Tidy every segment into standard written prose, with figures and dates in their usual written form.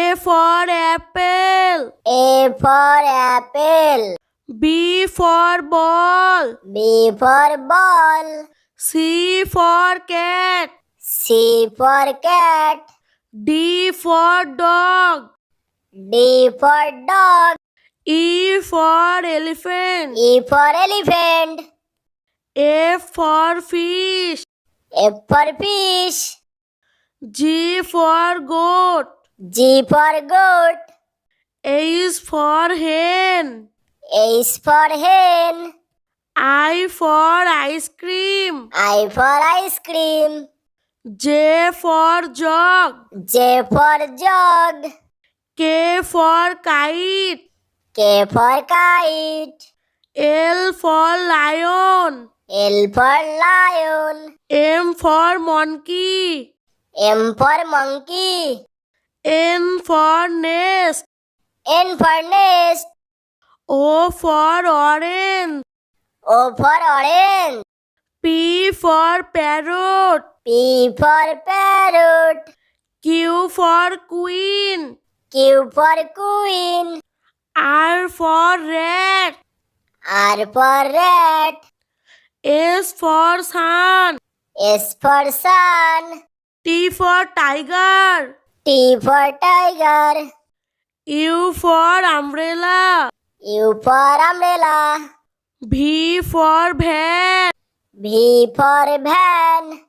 A for apple. A for apple. B for ball. B for ball. C for cat. C for cat. D for dog. D for dog. E for elephant. E for elephant. F for fish. F for fish. G for goat. G for goat. H for hen. H for hen. I for ice cream. I for ice cream. J for jug. J for jug. K for kite. K for kite. L for lion. L for lion. M for monkey. M for monkey. N for nest. N for nest. O for orange. O for orange. P for parrot. P for parrot. Q for queen. Q for queen. R for rat. R for rat. S for sun. S for sun. T for tiger. T for tiger. U for umbrella. U for umbrella. V for van. V for van.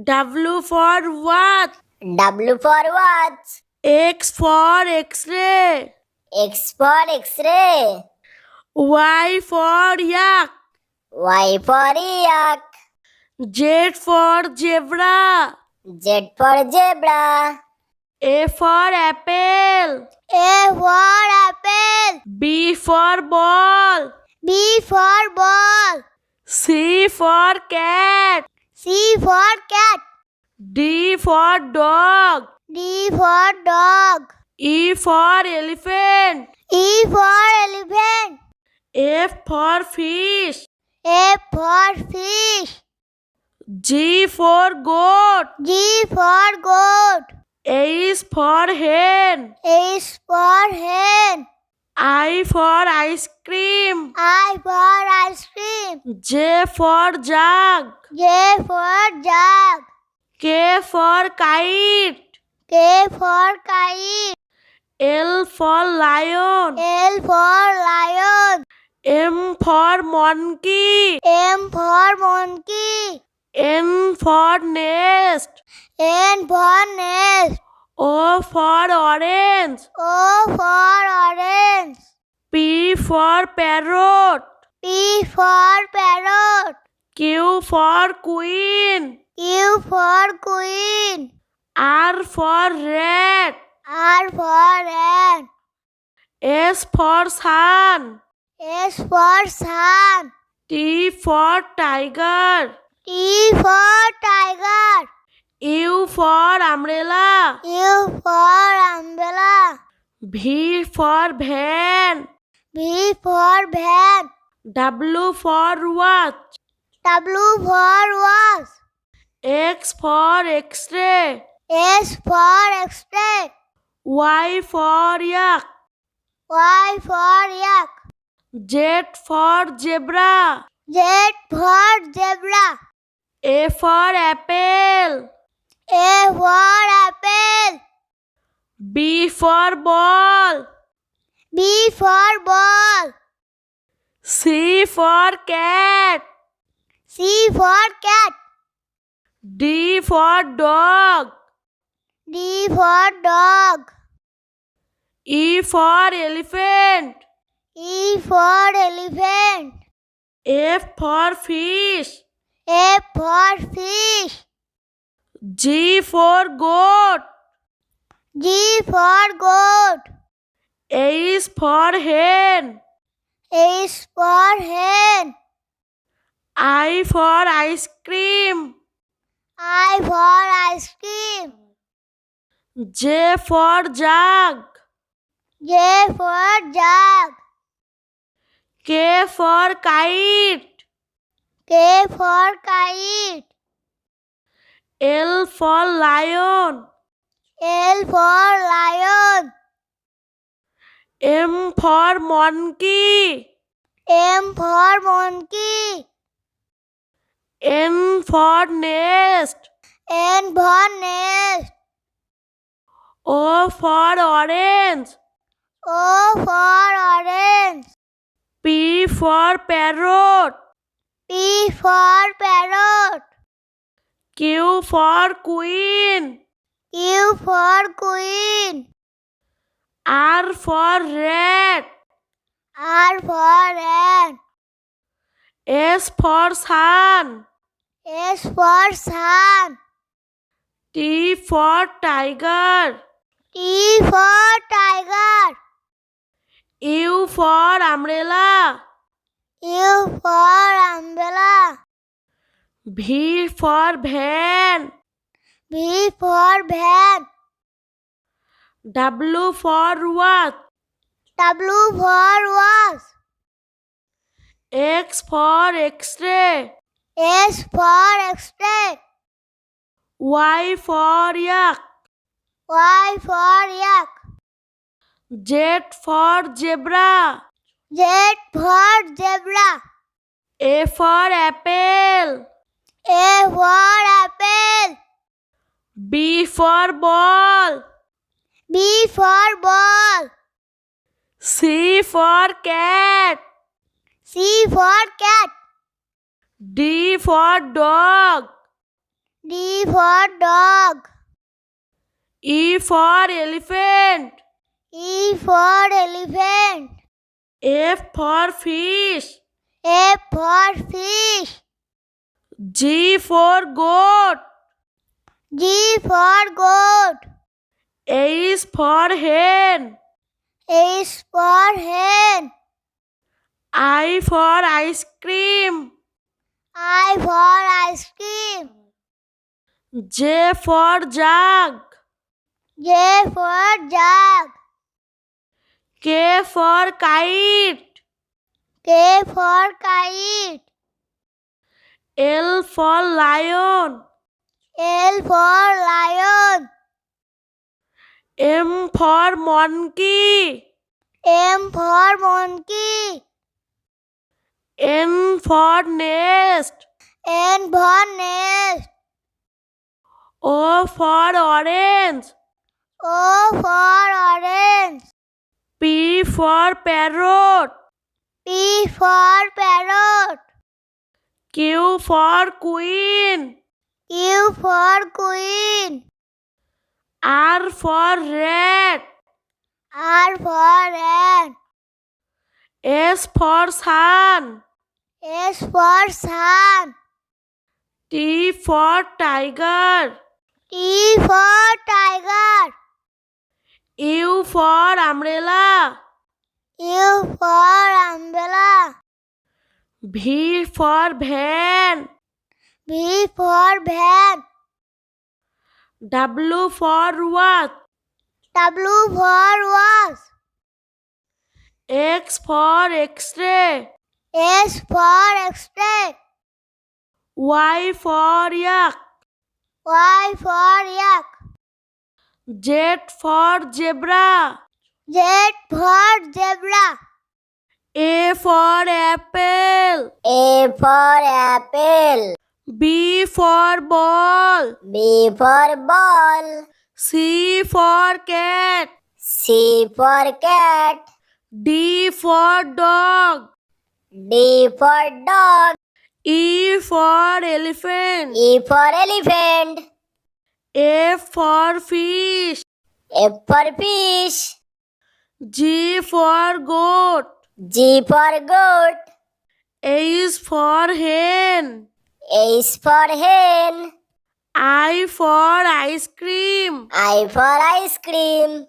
W for watch. W for watch. X for x-ray. X for x-ray. Y for yak. Y for yak. Z for zebra. Z for zebra. A for apple. A for apple. B for ball. B for ball. C for cat. C for cat. D for dog. D for dog. E for elephant. E for elephant. F for fish. F for fish. G for goat. G for goat. H for hen. H for hen. I for ice cream. I for ice cream. J for jug. J for jug. K for kite. K for kite. L for lion. L for lion. M for monkey. M for monkey. N for nest. N for nest. O for orange. O for orange. P for parrot. P for parrot. Q for queen. Q for queen. R for rat. R for rat. S for sun. S for sun. T for tiger. T for tiger. U for umbrella. U for umbrella. V for van. V for van. W for watch. W for watch. X for x-ray. S for x-ray. Y for yak. Y for yak. Z for zebra. Z for zebra. A for apple. A for apple. B for ball. B for ball. C for cat. C for cat. D for dog. D for dog. E for elephant. E for elephant. F for fish. F for fish. G for goat. G for goat. H for hen. H for hen. I for ice cream. I for ice cream. J for jug. J for jug. K for kite. K for kite. L for lion. L for lion. M for monkey. M for monkey. N for nest. N for nest. O for orange. O for orange. P for parrot. P for parrot. Q for queen. Q for queen. R for rat. R for rat. S for sun. S for sun. T for tiger. T for tiger. U for umbrella. U for umbrella. V for van. V for van. W for watch. W for watch. X for X-ray. S for X-ray. Y for yak. Y for yak. Z for zebra. Z for zebra. A for apple. A for apple. B for ball. B for ball. C for cat. C for cat. D for dog. D for dog. E for elephant. E for elephant. F for fish. F for fish. G for goat. G for goat. H for hen. H for hen. I for ice cream. I for ice cream. J for jug. J for jug. K for kite. K for kite. L for lion. L for lion. M for monkey. M for monkey. N for nest. N for nest. O for orange. O for orange. P for parrot. P for parrot. Q for queen. Q for queen. R for rat. R for rat. S for sun. S for sun. T for tiger. T for tiger. U for umbrella. U for umbrella. V for van. V for van. W for watch. W for watch. X for X-ray. S for X-ray. Y for yak. Y for yak. Z for zebra. Z for zebra. A for apple. A for apple. B for ball. B for ball. C for cat. C for cat. D for dog. D for dog. E for elephant. E for elephant. F for fish. F for fish. G for goat. G for goat. H for hen. H for hen. I for ice cream. I for ice cream.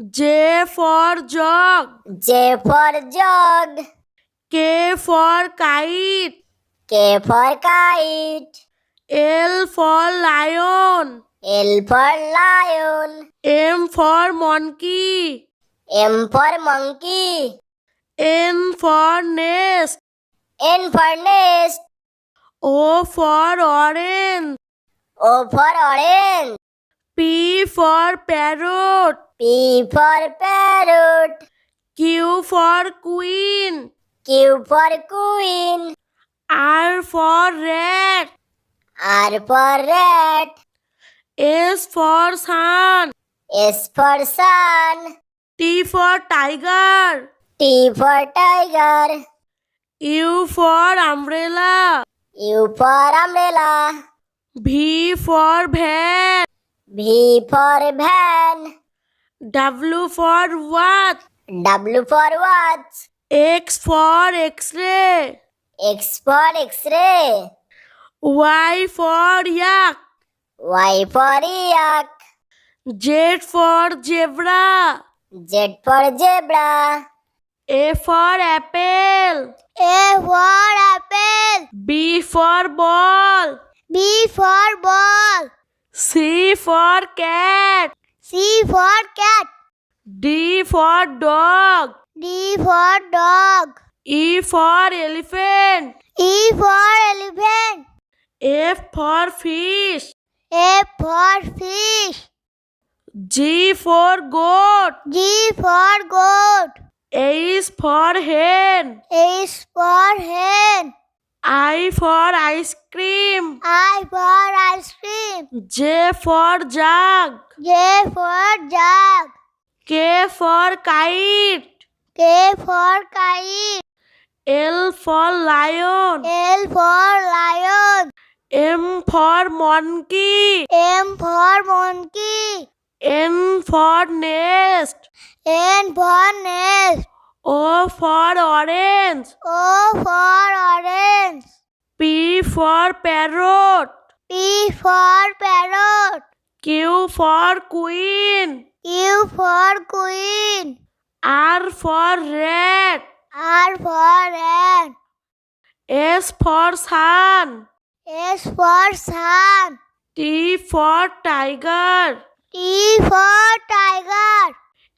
J for jug. J for jug. K for kite. K for kite. L for lion. L for lion. M for monkey. M for monkey. N for nest. N for nest. O for orange. O for orange. P for parrot. P for parrot. Q for queen. Q for queen. R for rat. R for rat. S for sun. S for sun. T for tiger. T for tiger. U for umbrella. U for umbrella. V for van. V for van. W for watch. W for watch. X for x-ray. X for x-ray. Y for yak. Y for yak. Z for zebra. Z for zebra. A for apple. A for apple. B for ball. B for ball. C for cat. C for cat. D for dog. D for dog. E for elephant. E for elephant. F for fish. F for fish. G for goat. G for goat. H for hen. H for hen. I for ice cream. I for ice cream. J for jug. J for jug. K for kite. K for kite. L for lion. L for lion. M for monkey. M for monkey. N for nest. N for nest. O for orange. O for orange. P for parrot. P for parrot. Q for queen. Q for queen. R for rat. R for rat. S for sun. S for sun. T for tiger. T for tiger.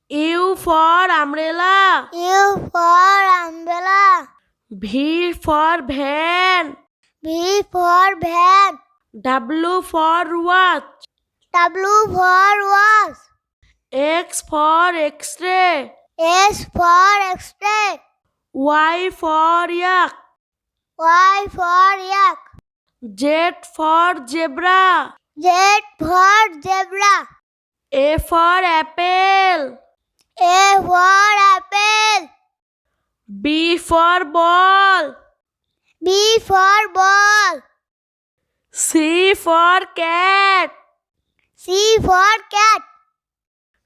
U for umbrella. U for umbrella. V for van. V for van. W for watch. W for watch. X for x-ray. S for x-ray. Y for yak. Y for yak. Z for zebra. Z for zebra. A for apple. A for apple. B for ball. B for ball. C for cat. C for cat.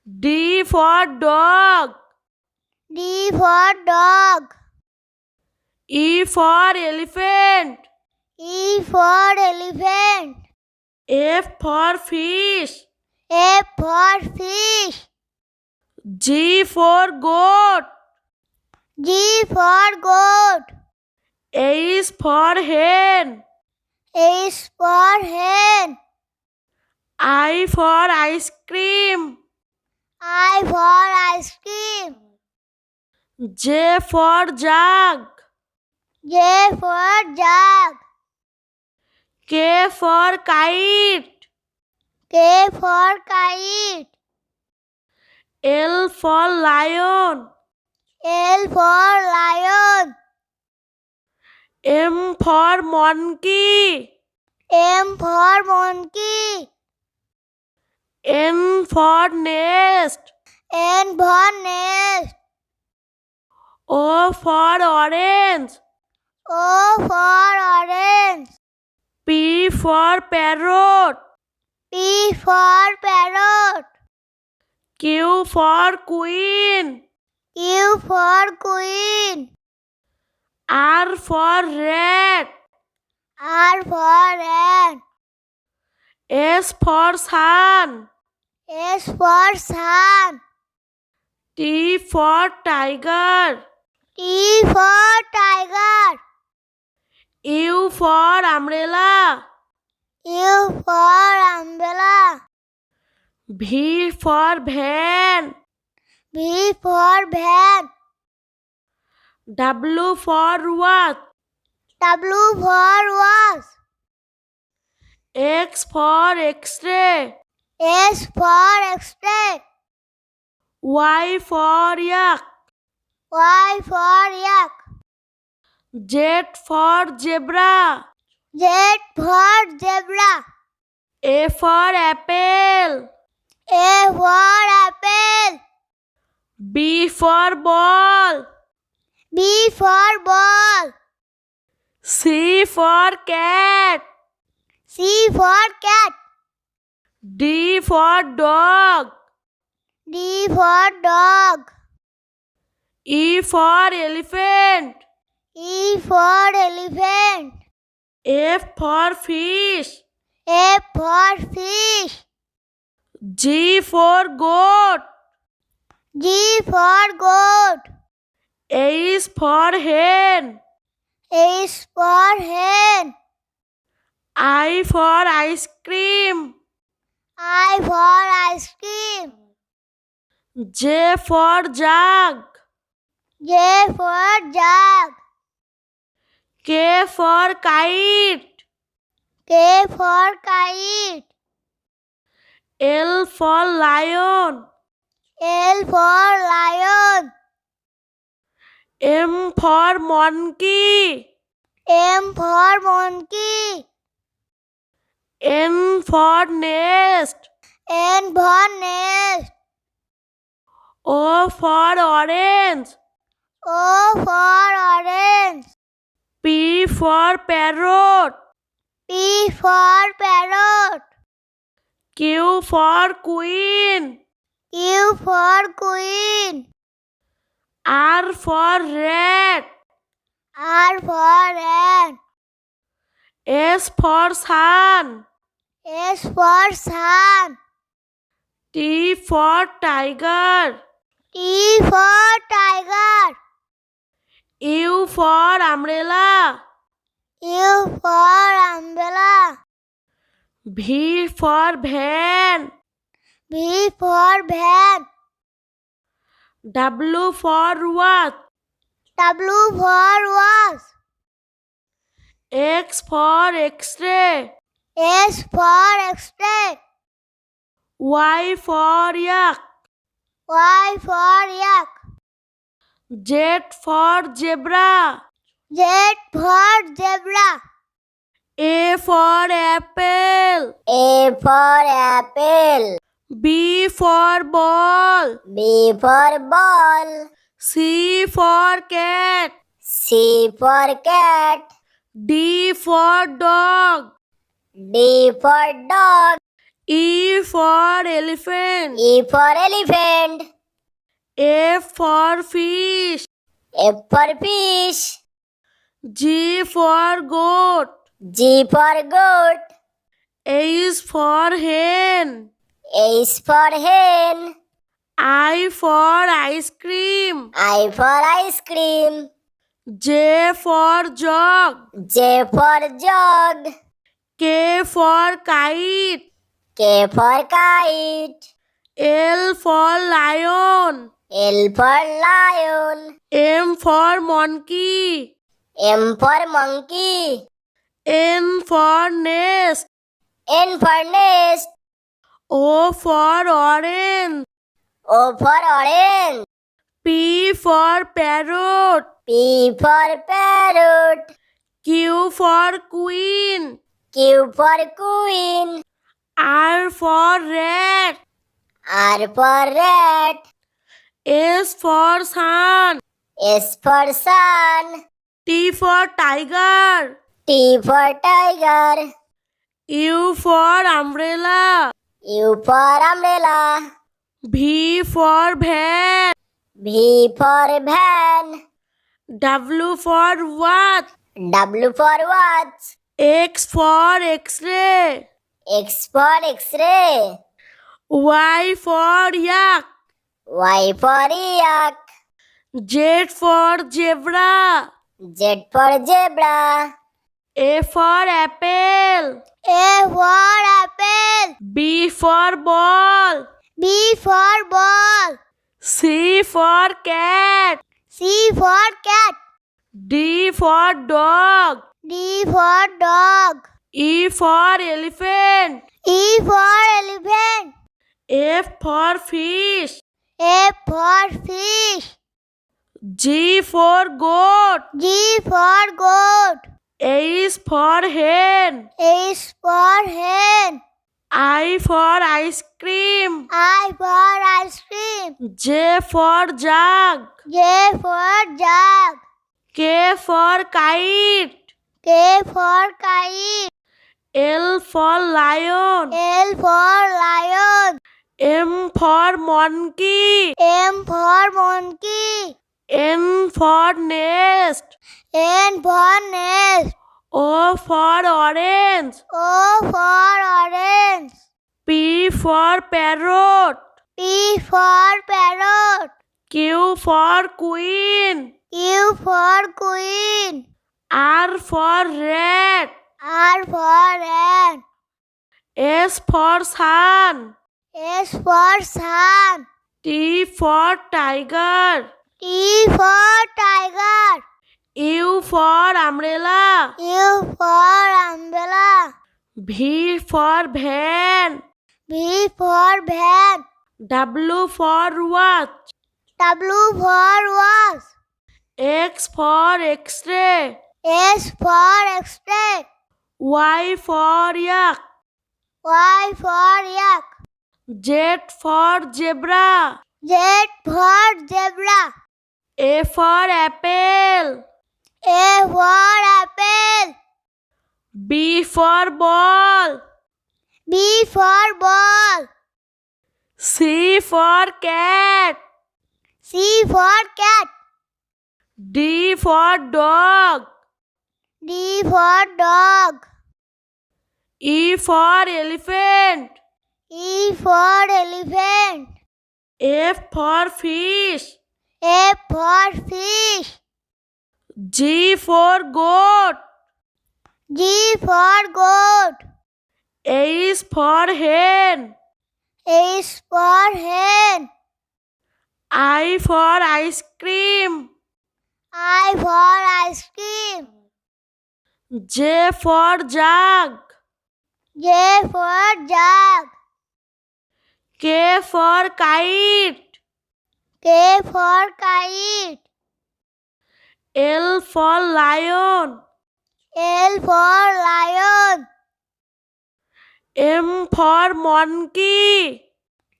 D for dog. D for dog. E for elephant. E for elephant. F for fish. F for fish. G for goat. G for goat. H for hen. H for hen. I for ice cream. I for ice cream. J for jug. J for jug. K for kite. K for kite. L for lion. L for lion. M for monkey. M for monkey. N for nest. N for nest. O for orange. O for orange. P for parrot. P for parrot. Q for queen. Q for queen. R for rat. R for rat. S for sun. S for sun. T for tiger. T for tiger. U for umbrella. U for umbrella. V for van. V for van. W for watch. W for watch. X for x-ray. S for x-ray. Y for yak. Y for yak. Z for zebra. Z for zebra. A for apple. A for apple. B for ball. B for ball. C for cat. C for cat. D for dog. D for dog. E for elephant. E for elephant. F for fish. F for fish. G for goat. G for goat. H for hen. H for hen. I for ice cream. I for ice cream. J for jug. J for jug. K for kite. K for kite. L for lion. L for lion. M for monkey. M for monkey. N for nest. N for nest. O for orange. O for orange. P for parrot. P for parrot. Q for queen. Q for queen. R for rat. R for rat. S for sun. S for sun. T for tiger. T for tiger. U for umbrella. U for umbrella. V for van. V for van. W for what? W for was. X for X-ray. S for X-ray. Y for yak. Y for yak. Z for zebra. Z for zebra. A for apple. A for apple. B for ball. B for ball. C for cat. C for cat. D for dog. D for dog. E for elephant. E for elephant. F for fish. F for fish. G for goat. G for goat. H for hen. H for hen. I for ice cream. I for ice cream. J for jug. J for jug. K for kite. K for kite. L for lion. L for lion. M for monkey. M for monkey. N for nest. N for nest. O for orange. O for orange. P for parrot. P for parrot. Q for queen. Q for queen. R for rat. R for rat. S for sun. S for sun. T for tiger. T for tiger. U for umbrella. U for umbrella. V for van. V for van. W for what? W for watch. X for X-ray. X for X-ray. Y for yak. Y for yak. Z for zebra. Z for zebra. A for apple. A for apple. B for ball. B for ball. C for cat. C for cat. D for dog. D for dog. E for elephant. E for elephant. F for fish. F for fish. G for goat. G for goat. H for hen. H for hen. I for ice cream. I for ice cream. J for jug. J for jug. K for kite. K for kite. L for lion. L for lion. M for monkey. M for monkey. N for nest. N for nest. O for orange. O for orange. P for parrot. P for parrot. Q for queen. Q for queen. R for rat. R for rat. S for sun. S for sun. T for tiger. T for tiger. U for umbrella. U for umbrella. V for van. V for van. W for watch. W for watch. X for X-ray. S for X-ray. Y for yak. Y for yak. Z for zebra. Z for zebra. A for apple. A for apple. B for ball. B for ball. C for cat. C for cat. D for dog. D for dog. E for elephant. E for elephant. F for fish. F for fish. G for goat. G for goat. H for hen. H for hen. I for ice cream. I for ice cream. J for jug. J for jug. K for kite. K for kite. L for lion. L for lion. M for monkey.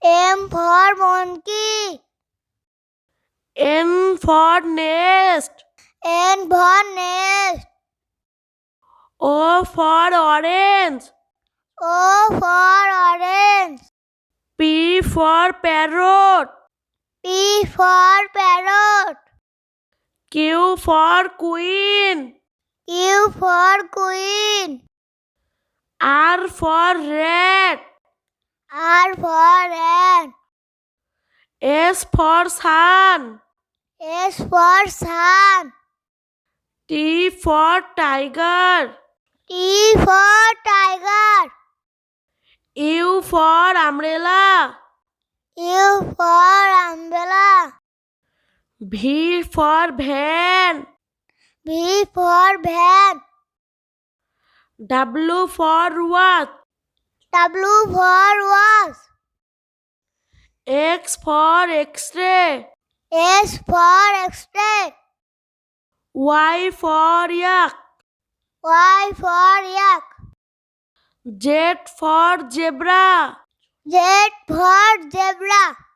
M for monkey. N for nest. N for nest. O for orange. O for orange. P for parrot. P for parrot. Q for queen. Q for queen. R for rat. R for rat. S for sun. S for sun. T for tiger. T for tiger. U for umbrella. U for umbrella. V for van. V for van. W for watch. W for watch. X for X-ray. S for X-ray. Y for yak. Y for yak. Z for zebra. Z for zebra.